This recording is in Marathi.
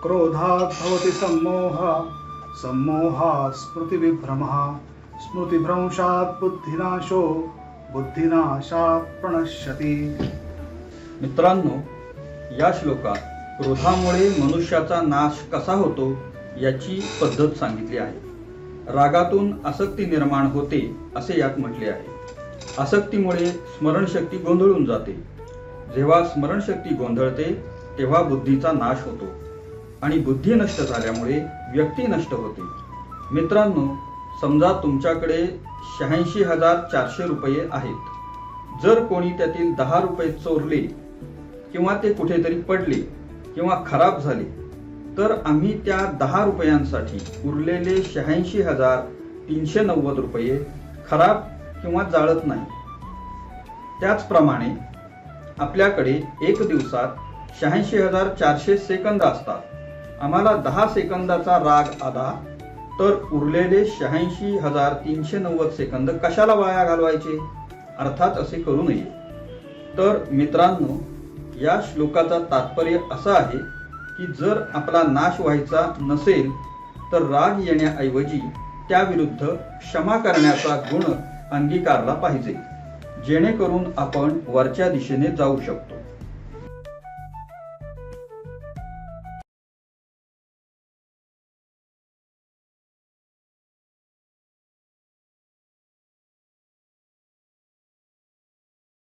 क्रोधात् भवति सम्मोहः, सम्मोहात् स्मृतिविभ्रमः, स्मृतिभ्रंशात् बुद्धिनाशो, बुद्धिनाशात् प्रणश्यति. मित्रांनो, या श्लोकात क्रोधामुळे मनुष्याचा नाश कसा होतो याची पद्धत सांगितली आहे. रागातून आसक्ती निर्माण होते असे यात म्हटले आहे. आसक्तीमुळे स्मरणशक्ती गोंधळून जाते. जेव्हा स्मरणशक्ती गोंधळते तेव्हा बुद्धीचा नाश होतो आणि बुद्धी नष्ट झाल्यामुळे व्यक्ती नष्ट होते. मित्रांनो, समजा तुमच्याकडे 86,400 रुपये आहेत. जर कोणी त्यातील 10 रुपये चोरले किंवा ते कुठेतरी पडले किंवा खराब झाले तर आम्ही त्या 10 रुपयांसाठी उरलेले 86,390 रुपये खराब किंवा जाळत नाही. त्याचप्रमाणे आपल्याकडे एक दिवसात 86,400 सेकंद असतात. आम्हाला 10 सेकंदाचा राग आला तर उरलेले 86,390 सेकंद कशाला वाया घालवायचे? अर्थात असे करू नये. तर मित्रांनो, या श्लोकाचा तात्पर्य असा आहे की जर आपला नाश व्हायचा नसेल तर राग येण्याऐवजी त्याविरुद्ध क्षमा करण्याचा गुण अंगीकारला पाहिजे, जेणेकरून आपण वरच्या दिशेने जाऊ शकतो.